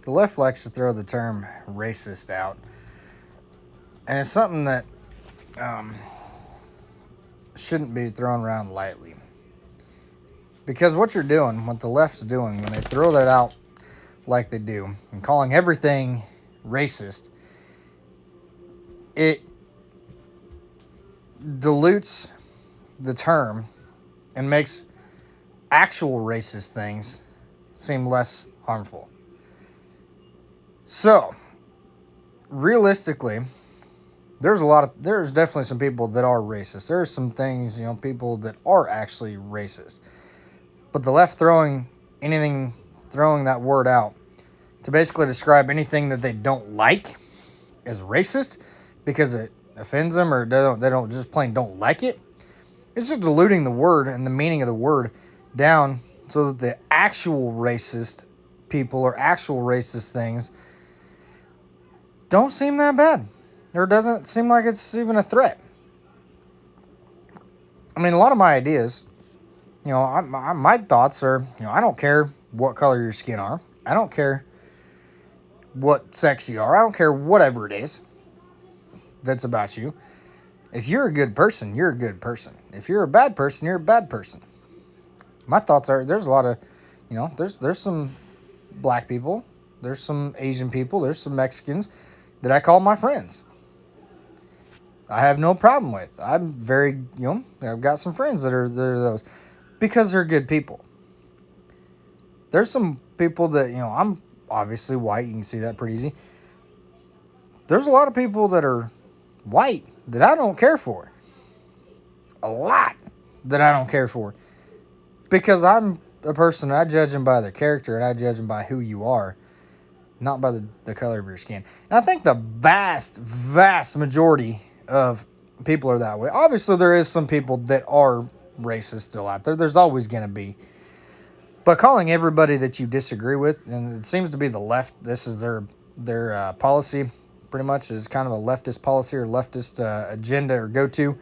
The left likes to throw the term racist out, and it's something that um, shouldn't be thrown around lightly. Because what you're doing, what the left's doing, when they throw that out like they do, and calling everything racist, it dilutes the term and makes actual racist things seem less harmful. So, realistically, there's definitely some people that are racist. There are some things, people that are actually racist. But the left throwing that word out to basically describe anything that they don't like as racist because it offends them, or they don't just plain don't like it. It's just diluting the word and the meaning of the word down so that the actual racist people or actual racist things don't seem that bad, or doesn't seem like it's even a threat. I mean, a lot of my ideas, my thoughts are, I don't care what color your skin are. I don't care what sex you are. I don't care whatever it is that's about you. If you're a good person, you're a good person. If you're a bad person, you're a bad person. My thoughts are, there's a lot of, there's some black people, there's some Asian people, there's some Mexicans that I call my friends. I have no problem with. I'm very, I've got some friends that are those because they're good people. There's some people that, I'm obviously white. You can see that pretty easy. There's a lot of people that are white that I don't care for. A lot that I don't care for. Because I'm a person, I judge them by their character and I judge them by who you are, not by the color of your skin. And I think the vast, vast majority of people are that way. Obviously, there is some people that are racist still out there. There's always going to be. But calling everybody that you disagree with, and it seems to be the left, this is their policy, pretty much, is kind of a leftist policy or leftist agenda or go-to.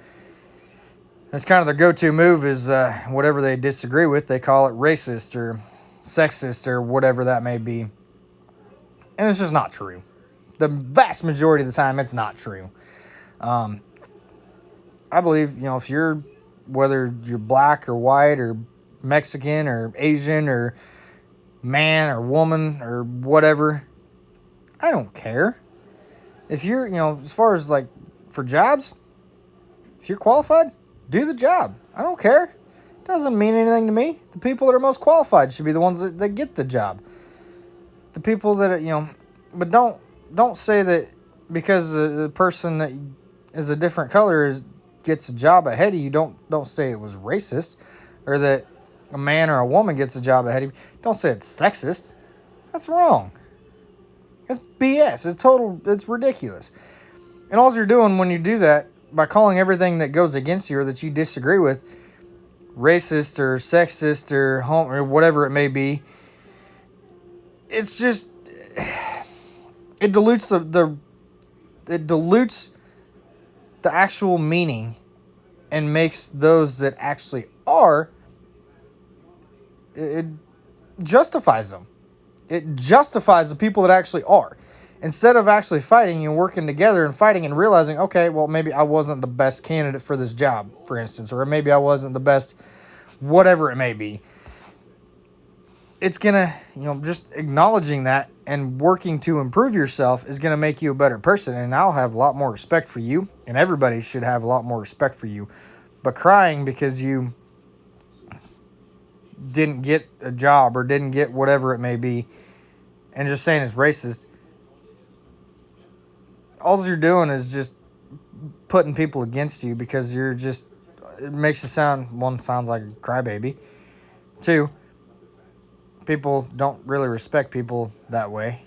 That's kind of their go-to move is whatever they disagree with, they call it racist or sexist or whatever that may be. And it's just not true. The vast majority of the time, it's not true. I believe, whether you're black or white or Mexican or Asian or man or woman or whatever, I don't care. If you're, as far as like for jobs, if you're qualified, do the job. I don't care. It doesn't mean anything to me. The people that are most qualified should be the ones that get the job. The people that, but don't say that because the person that is a different color gets a job ahead of you. Don't say it was racist, or that a man or a woman gets a job ahead of you. Don't say it's sexist. That's wrong. It's BS. It's ridiculous. And all you're doing when you do that, by calling everything that goes against you or that you disagree with racist or sexist or or whatever it may be, it's just it dilutes the actual meaning and makes those that actually are, it justifies them. It justifies the people that actually are. Instead of actually fighting and working together and fighting and realizing, okay, well, maybe I wasn't the best candidate for this job, for instance, or maybe I wasn't the best, whatever it may be. It's going to, just acknowledging that and working to improve yourself is going to make you a better person. And I'll have a lot more respect for you, and everybody should have a lot more respect for you. But crying because you didn't get a job or didn't get whatever it may be, and just saying it's racist, all you're doing is just putting people against you because it makes you sound, one, sounds like a crybaby. Two, people don't really respect people that way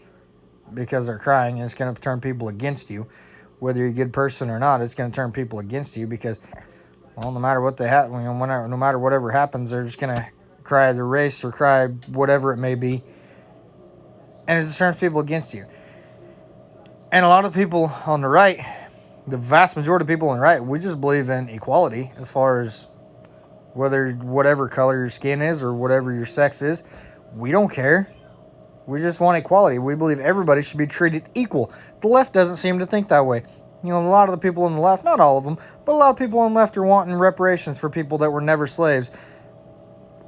because they're crying, and it's going to turn people against you. Whether you're a good person or not, it's going to turn people against you because, well, no matter what they have, no matter whatever happens, they're just going to cry their race or cry whatever it may be, and it just turns people against you. And a lot of people on the right, the vast majority of people on the right, we just believe in equality as far as whatever color your skin is or whatever your sex is. We don't care. We just want equality. We believe everybody should be treated equal. The left doesn't seem to think that way. A lot of the people on the left, not all of them, but a lot of people on the left are wanting reparations for people that were never slaves,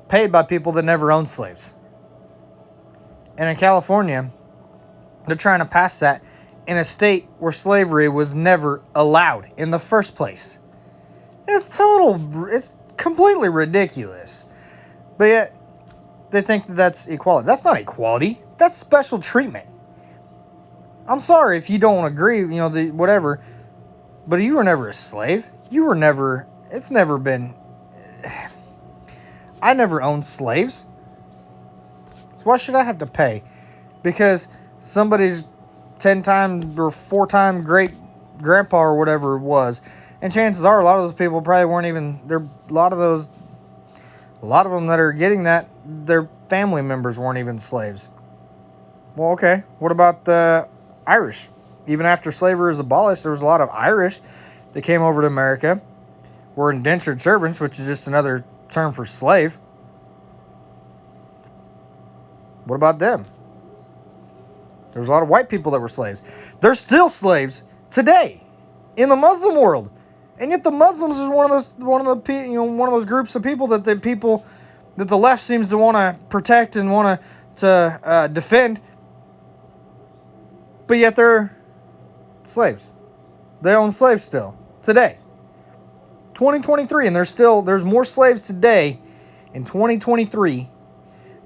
paid by people that never owned slaves. And in California, they're trying to pass that in a state where slavery was never allowed in the first place. It's completely ridiculous. But yet, they think that that's equality. That's not equality. That's special treatment. I'm sorry if you don't agree, whatever. But you were never a slave. It's never been... I never owned slaves. So why should I have to pay? Because somebody's 10-time or 4-time great grandpa or whatever it was. And chances are a lot of those people probably weren't even... A lot of them that are getting that, their family members weren't even slaves. Well, okay. What about the Irish? Even after slavery was abolished, there was a lot of Irish that came over to America, were indentured servants, which is just another term for slave. What about them? There's a lot of white people that were slaves. They're still slaves today in the Muslim world. And yet the Muslims is one of those groups of people that the left seems to want to protect and want to defend. But yet they're slaves. They own slaves still today. 2023, and there's more slaves today in 2023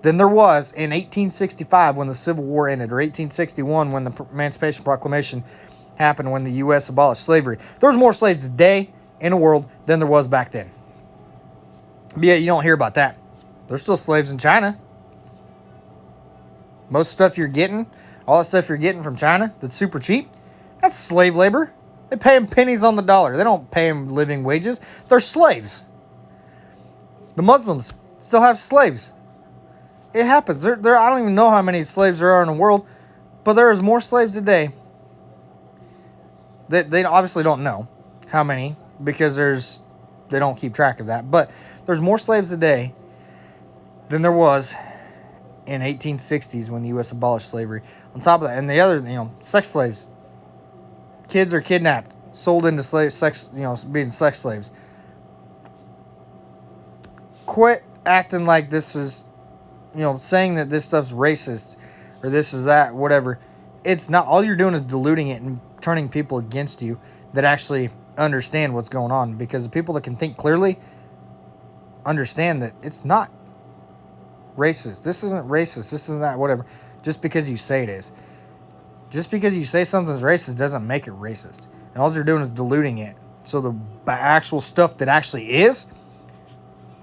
than there was in 1865 when the Civil War ended, or 1861 when the Emancipation Proclamation happened, when the U.S. abolished slavery. There was more slaves today in the world than there was back then. But yeah, you don't hear about that. There's still slaves in China. Most stuff you're getting, all the stuff you're getting from China that's super cheap, that's slave labor. They pay them pennies on the dollar. They don't pay them living wages. They're slaves. The Muslims still have slaves. It happens. I don't even know how many slaves there are in the world, but there is more slaves today. They obviously don't know how many, because they don't keep track of that. But there's more slaves today than there was in 1860s when the U.S. abolished slavery. On top of that, and the other, sex slaves. Kids are kidnapped, sold into being sex slaves. Quit acting like this is, saying that this stuff's racist or this is that, whatever. It's not. All you're doing is diluting it and turning people against you that actually understand what's going on, because the people that can think clearly understand that it's not racist. This isn't racist. This isn't that, whatever. Just because you say it is. Just because you say something's racist doesn't make it racist. And all you're doing is diluting it. So the actual stuff that actually is,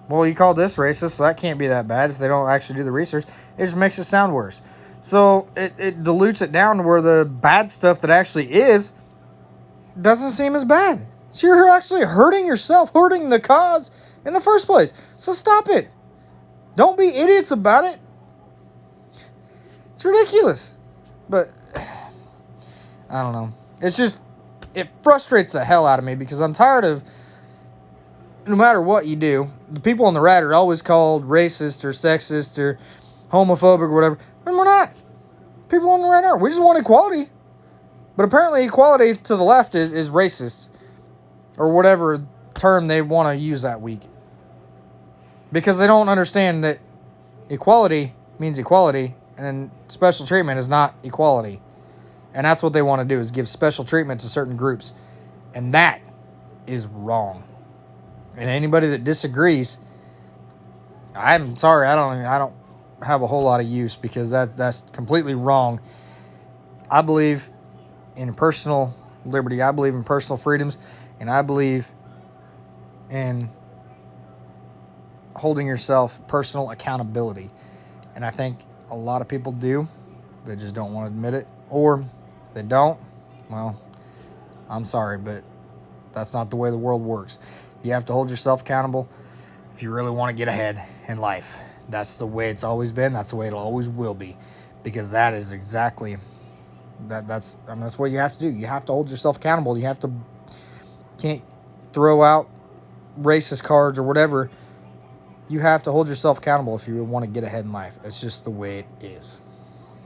well, you call this racist, so that can't be that bad if they don't actually do the research. It just makes it sound worse. So it dilutes it down to where the bad stuff that actually is doesn't seem as bad. So you're actually hurting yourself, hurting the cause in the first place. So stop it. Don't be idiots about it. It's ridiculous. But I don't know. It frustrates the hell out of me, because I'm tired of, no matter what you do, the people on the right are always called racist or sexist or homophobic or whatever. And we're not. People on the right are. We just want equality. But apparently equality to the left is racist, or whatever term they want to use that week. Because they don't understand that equality means equality, and then special treatment is not equality. And that's what they want to do, is give special treatment to certain groups. And that is wrong. And anybody that disagrees, I'm sorry, I don't have a whole lot of use, because that's completely wrong. I believe in personal liberty. I believe in personal freedoms, and I believe in holding yourself personal accountability. And I think a lot of people do. They just don't want to admit it. Or if they don't, well, I'm sorry, but that's not the way the world works. You have to hold yourself accountable if you really want to get ahead in life. That's the way it's always been. That's the way it always will be. Because that is exactly... That's what you have to do. You have to hold yourself accountable. You can't throw out racist cards or whatever. You have to hold yourself accountable if you want to get ahead in life. It's just the way it is.